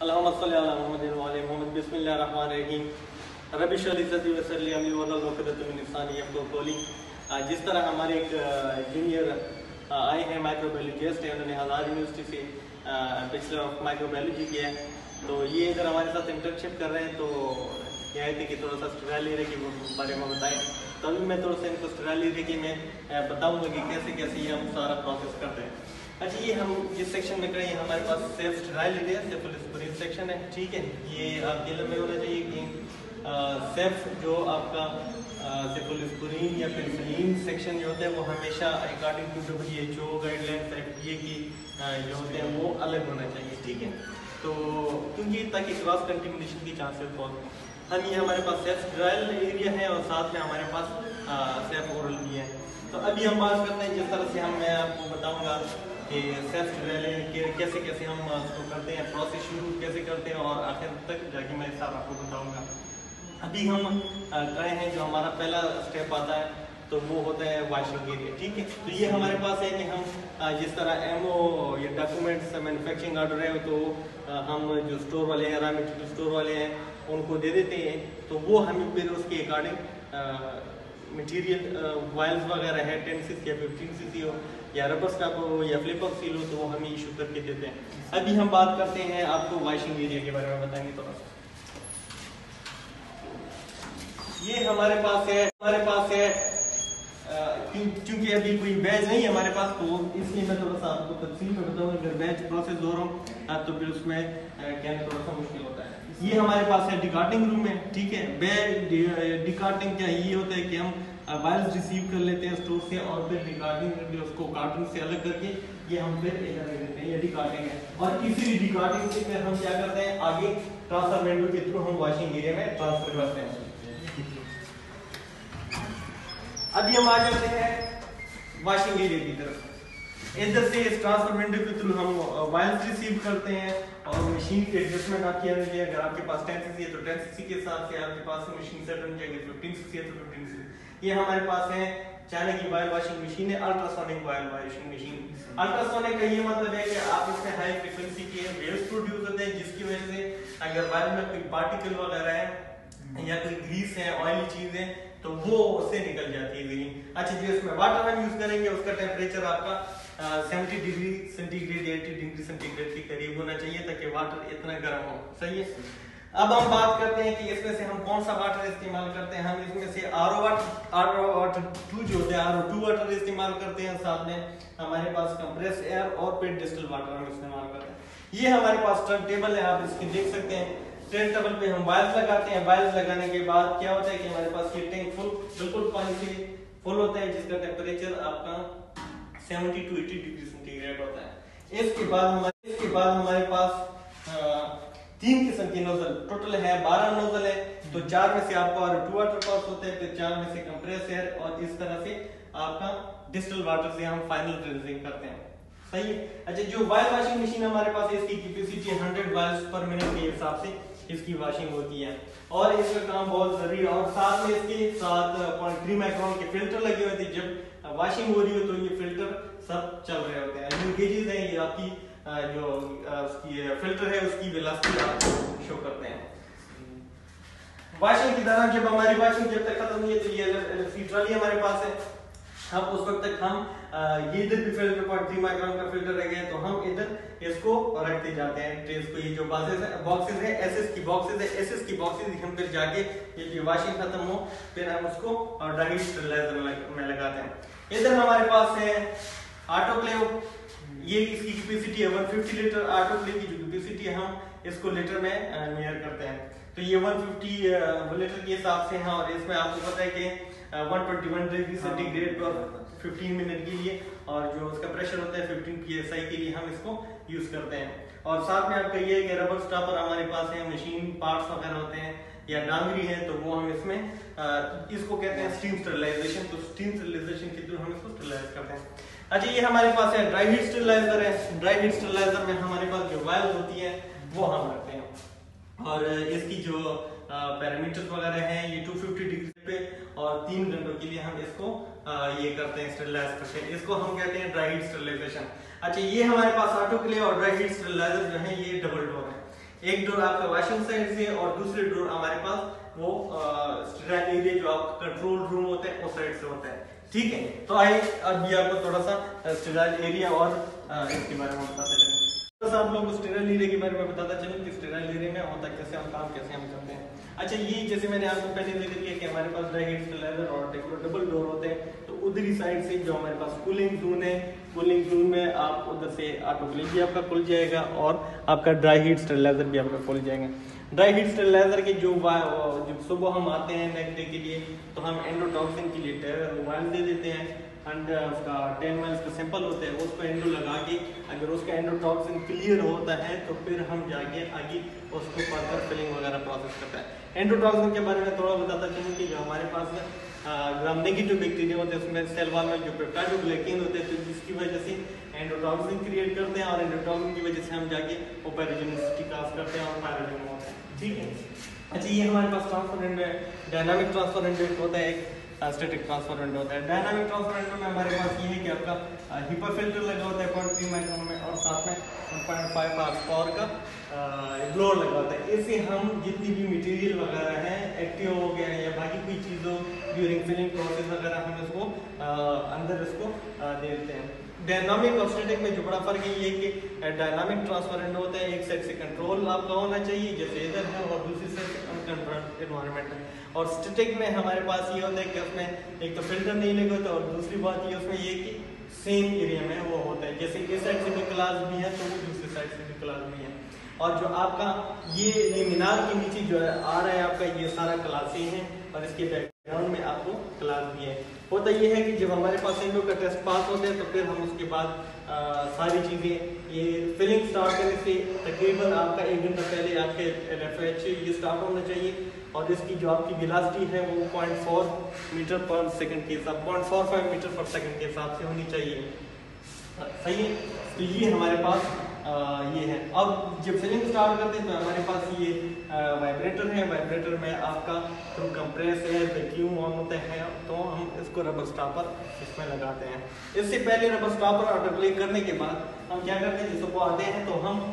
अल्लाहुम्मा सल्लि अला मुहम्मदिन व अला मुहम्मद। बिस्मिल्लाहिर्रहमानिर्रहीम। रब्बि इश्रह ली सदरी वयस्सिर अमरी वहलुल उक़दतम मिन लिसानी यफ़क़हू क़ौली। जिस तरह हमारे एक जूनियर आए हैं माइक्रोबायोलॉजिस्ट हैं, उन्होंने हज़ार यूनिवर्सिटी से बैचलर ऑफ माइक्रोबायोलॉजी किया है, तो ये इधर हमारे साथ इंटर्नशिप कर रहे हैं। तो ये आए थे कि थोड़ा सा स्ट्रल ले रहे कि वो बारे में बताएं। तो अभी मैं थोड़ा सा इनको स्ट्रल ले रहे कि मैं बताऊँगा कि कैसे कैसे ये हम सारा प्रोसेस करते हैं। अच्छा, ये हम जिस सेक्शन में करें हमारे पास self sterile area cephalosporin section है, ठीक है। ये आप दिल में होना चाहिए कि सेफ जो आपका सेफलोस्पोरिन या पेनिसिलिन सेक्शन जो होता है वो हमेशा according to WHO guidelines FDA की जो होते हैं वो अलग होना चाहिए, ठीक है। तो क्योंकि ताकि क्रॉस कंटेमिनेशन की चांसेस बहुत हम ये हमारे पास सेल्फ स्टेराइल एरिया है और साथ में हमारे पास सेफ ओरल भी है। तो अभी हम बात करते हैं जिस तरह से मैं आपको बताऊँगा कि सेल्फ स्टेराइल कैसे कैसे हम उसको करते हैं, प्रोसेस शुरू कैसे करते हैं और आखिर तक जाके मैं सब आपको बताऊंगा। अभी हम करें हैं जो हमारा पहला स्टेप आता है तो वो होता है वॉशिंग एरिया, ठीक है। तो ये हमारे पास है कि हम जिस तरह MO या डॉक्यूमेंट्स मैन्युफैक्चरिंग ऑर्डर है तो हम जो स्टोर वाले हैं, रॉ मटेरियल स्टोर वाले हैं, उनको दे देते हैं। तो वो हमें फिर उसके अकॉर्डिंग मटेरियल वायल्स वगैरह है 10 cc या 15 cc हो या रबर स्टॉप हो या फ्लिपर सील हो तो वो हमें इशू करके देते हैं। अभी हम बात करते हैं आपको वॉशिंग एरिया के बारे में बताएंगे थोड़ा सा। ये हमारे पास है क्योंकि अभी कोई बैच नहीं है हमारे पास, तो इसलिए मैं थोड़ा सा आपको तफसील में बताऊंगा। अगर बैच प्रोसेस हो रहा हूँ तो फिर उसमें कहना थोड़ा सा मुश्किल होता है। ये हमारे पास है डिकार्टिंग रूम है, ठीक है। डिकार्टिंग क्या ये होता है कि हम वायल्स रिसीव कर लेते हैं स्टोर से और फिर डिकार्टिंग उसको कार्टन से अलग करके ये हम फिर इधर रख देते हैं, ये डिकार्टिंग है। और इसी डिकार्टिंग से फिर हम क्या करते हैं आगे ट्रांसफर विंडो के थ्रू हम वॉशिंग एरिया में ट्रांसफर करते हैं। अभी हम आ जाते हैं वॉशिंग एरिया की तरफ। इधर से इस ट्रांसफर विंडो के थ्रू हम वायल्स रिसीव करते हैं और मशीन के एडजस्टमेंट आप किया जाएगा। अगर आपके पास 10 cc है तो 10 cc के साथ से आपके पास मशीन सेट होनी चाहिए। 15 cc है तो 15 cc। ये हमारे पास है चाइना की वायल वॉशिंग मशीन है, ultrasonic vial washing machine. Ultrasonic का ये मतलब है कि आप इसमें हाई फ्रीक्वेंसी के वेव्स प्रोड्यूस होते हैं जिसकी वजह से अगर वायल में कोई पार्टिकल वगैरह है या कोई ग्रीस है, ऑयली चीज है तो वो उससे निकल जाती है ग्रीन। अच्छा, जो इसमें वाटर हम यूज करेंगे उसका टेम्परेचर आपका 70 डिग्री सेंटीग्रेड 80 डिग्री सेंटीग्रेड के करीब होना चाहिए ताकि वाटर इतना गर्म हो, सही है। अब हम बात करते हैं कि इसमें से हम कौन सा वाटर इस्तेमाल करते हैं। हम इसमें से RO वाटर 2 जो होता है RO2 वाटर इस्तेमाल करते हैं। साथ में हमारे पास कंप्रेस एयर और फिर डिस्टिल वाटर हम इस्तेमाल करते हैं। ये हमारे पास टर्न टेबल है, आप इसकी देख सकते हैं। टर्न टेबल पे हम वायल्स लगाते हैं। वायल्स लगाने के बाद क्या होता है कि हमारे पास ये टैंक बिल्कुल पानी से फुल होता है जिसका टेम्परेचर आपका 70 to 80 डिग्री सेंटीग्रेड होता है। इसके बाद हमारे पास 3 किस्म की नोजल टोटल है 12 नोजल है। तो 4 में से आपका RO2 वाटर पास होता है, फिर 4 में से कंप्रेस एयर और इस तरह से आपका डिस्टिल वाटर से हम फाइनल क्लींजिंग करते हैं, सही है। अच्छा, जो वायल वॉशिंग मशीन हमारे पास है इसकी कैपेसिटी 100 वायल्स पर मिनट के हिसाब से इसकी वॉशिंग होती है और इसका काम बहुत जरूरी है। और साथ में इसके साथ 0.3 माइक्रोन के फिल्टर लगे हुए थे। जब वॉशिंग हो रही हो तो ये फिल्टर सब चल रहे होते हैं। जो गेजेस हैं ये आपकी जो उसकी फिल्टर है उसकी वेलोसिटी आपको शो करते हैं। वॉशिंग के दौरान जब हमारी वॉशिंग जब तक खत्म नहीं है तो ये इलेक्ट्रिक ट्रॉली हमारे पास है। हम उस वक्त तक हम ये इधर भी फिल्टर 0.3 माइक्रोन का फिल्टर रह गया तो हम इधर इसको रखते जाते हैं ट्रेस को। ये जो बॉक्सेस है SS की बॉक्सेस हम फिर जाके ये वॉशिंग खत्म हो फिर हम उसको ड्राई स्टरलाइजर में लगाते हैं। इधर हमारे पास है ऑटोक्लेव। ये इसकी कैपेसिटी है 150 लीटर। ऑटोक्लेव की जो कैपेसिटी है हम इसको लीटर में मेजर करते हैं। तो ये 150 लीटर के हिसाब से है और इसमें आपको पता है कि 121 डिग्री सेंटीग्रेड पर 15 मिनट के लिए और जो उसका प्रेशर होता है 15 PSI के लिए हम इसको यूज करते हैं। और साथ में आपका ये है कि रबर स्टॉपर हमारे पास है, मशीन पार्ट्स वगैरह होते हैं या डांगरी है तो वो हम इसमें इसको कहते हैं स्टीम स्टरलाइजेशन। तो स्टीम स्टरलाइजेशन के थ्रू हम इसको स्टरलाइज करते हैं। अच्छा, ये हमारे पास है ड्राई हीट स्टरलाइजर है। ड्राई हीट स्टरलाइजर में हमारे पास जो वायल्स होती है वो हम रखते हैं और इसकी जो पैरामीटर्स वगैरह हैं ये 250 डिग्री पे और 3 घंटों के लिए हम इसको ये करते हैं स्टरलाइज करते हैं। इसको हम कहते हैं ड्राई हीट स्टरलाइजेशन। अच्छा, ये हमारे पास ऑटोक्लेव और ड्राई हीट स्टरलाइजर जो है ये डबल डोर है। एक डोर आपका वॉशिंग साइड से और दूसरे डोर हमारे पास वो स्टेराइल एरिया जो आपका कंट्रोल रूम होता है उस साइड से होता है। ठीक है, तो आइए अभी आपको थोड़ा सा स्टेराइल एरिया और इसके बारे में बताते चलें। बस आप लोगों को स्टेराइल एरिया के बारे में बताता चलूं कि स्टेराइल एरिया में होता कैसे हम काम कैसे हम करते हैं। अच्छा, ये जैसे मैंने आपको पहले जिक्र किया कि हमारे पास ड्राई हीट स्टेरिलाइजर और डबल डोर होते हैं, तो उधरी साइड से जो हमारे पास कूलिंग जोन है, कूलिंग जोन में आप उधर से ऑटोक्लेव भी आपका खुल जाएगा और आपका ड्राई हीट स्टेरिलाइजर भी आपका खुल जाएगा। ड्राई हीट स्टेरिलाइजर के जब सुबह हम आते हैं नेक्स्ट डे के लिए, तो हम एंडोटॉक्सिन के लिए वाइल दे देते हैं एंड उसका 10 माइल्स का सैंपल होता है, उसको एंडो लगा के अगर उसका एंडोटॉक्सिन क्लियर होता है तो फिर हम जाके आगे उसको फर्दर फिलिंग वगैरह प्रोसेस करता है। एंडोटॉक्सिन के बारे में थोड़ा बताता चलूँ कि जो हमारे पास ग्राम नेगेटिव बैक्टीरिया होते हैं उसमें सेल वॉल में जो पेप्टाइडोग्लाइकेन होते हैं, तो जिसकी वजह से एंडोटॉक्सिन क्रिएट करते हैं और एंडोटॉक्सिन की वजह से हम जाके वो पैरोजेनिसिटी काज करते हैं और पैरोजेन होता है। ठीक है, अच्छा ये हमारे पास ट्रांसफर विंडो है, डायनामिक ट्रांसफर विंडो होता है, एक स्टैटिक ट्रांसफर विंडो होता है। डायनामिक ट्रांसफर विंडो में हमारे पास ये है कि आपका HEPA फिल्टर लगा होता है 0.3 माइक्रोन में और साथ में 1.5 पावर का ब्लोअर लगा होता है। इससे हम जितनी भी मटेरियल वगैरह है एक्टिव हो गया या बाकी कोई चीज़ों ड्यूरिंग फिलिंग प्रोसेस वगैरह हम इसको अंदर इसको दे देते हैं। डायनामिक और स्टैटिक में जो बड़ा फर्क है ये कि डायनामिक ट्रांसफर विंडो होता है, एक साइड से कंट्रोल आपका होना चाहिए जैसे इधर है और दूसरी साइड से अनकंट्रोल्ड एनवायरनमेंट है। और स्टैटिक में हमारे पास ये होता है कि उसमें एक तो फिल्टर नहीं लगा होता और दूसरी बात ये उसमें ये कि सेम एरिया में वो होता है, जैसे इस साइड से भी क्लास भी है तो वो दूसरी साइड से भी क्लास भी है। और जो आपका ये मीनार के नीचे जो है आ रहा है आपका ये सारा क्लासें हैं और इसके बैकग्राउंड में आपको क्लास भी है। होता ये है कि जब हमारे पास इन लोग का टेस्ट पास होता है तो फिर हम उसके बाद सारी चीज़ें ये फिलिंग स्टार्ट करने से तकरीबन आपका 1 घंटा पहले आपके LFH ये स्टार्ट होना चाहिए और इसकी जो आपकी वेलोसिटी है वो 0.4 मीटर पर सेकंड के हिसाब 0.45 मीटर पर सेकंड के हिसाब से होनी चाहिए। सही है, तो ये हमारे पास ये है। अब जब फिलिंग स्टार्ट करते हैं तो हमारे पास ये वाइब्रेटर है, वाइब्रेटर में आपका थ्रू कंप्रेस है वैक्यूम ऑन होता है तो हम इसको रबर स्टॉपर इसमें लगाते हैं। इससे पहले रबर स्टॉपर ऑटोक्लेव करने के बाद हम क्या करते हैं, जिस सुबह आते हैं तो हम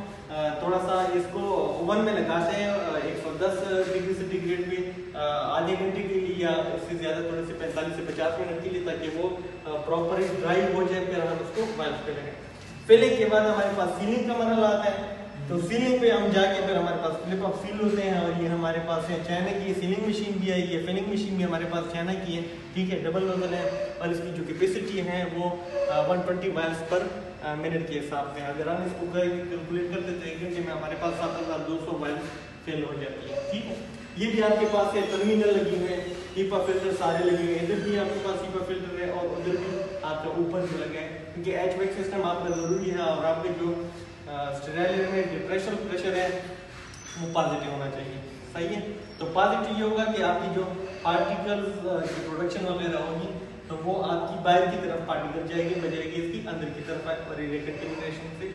थोड़ा सा इसको ओवन में लगाते हैं 110 डिग्री सेंटीग्रेड पे आधे घंटे के लिए या इससे ज़्यादा थोड़े से 45 से 50 मिनट के लिए, ताकि वो प्रॉपर ड्राई हो जाए। फिर हम उसको वाइल्स पे लगाएं। फिलिंग के बाद हमारे पास सीलिंग का मरहला आता है, तो सीलिंग पे हम जाके फिर हमारे पास क्लिप ऑफ सील होते हैं और ये हमारे पास है चाइना की सीलिंग मशीन भी है, ये फिलिंग मशीन भी हमारे पास चाइना की है। ठीक है, डबल नोजल है और इसकी जो कैपेसिटी है वो 120 वाइल्स पर मिनट के हिसाब से। अगर हम इसको कैलकुलेट करते तो 1 घंटे में हमारे पास 7200 वाइल्स फिल हो जाती है। ठीक है, ये भी आपके पास है, टर्मिनल लगी हुए हैं, HEPA फिल्टर सारे लगे हुए हैं, इधर भी आपके पास HEPA फिल्टर है और उधर भी आपका ऊपर जो लगा है, क्योंकि HVAC सिस्टम आपका ज़रूरी है और आपके जो स्टेराइल में जो प्रेशर है वो पॉजिटिव होना चाहिए। सही है, तो पॉजिटिव ये होगा कि आपकी जो पार्टिकल्स की प्रोडक्शन वगैरह होगी तो वो आपकी बाहर की तरफ पार्टिकल जाएगी, बजाएगी इसकी अंदर की तरफ और कंटेमिनेशन से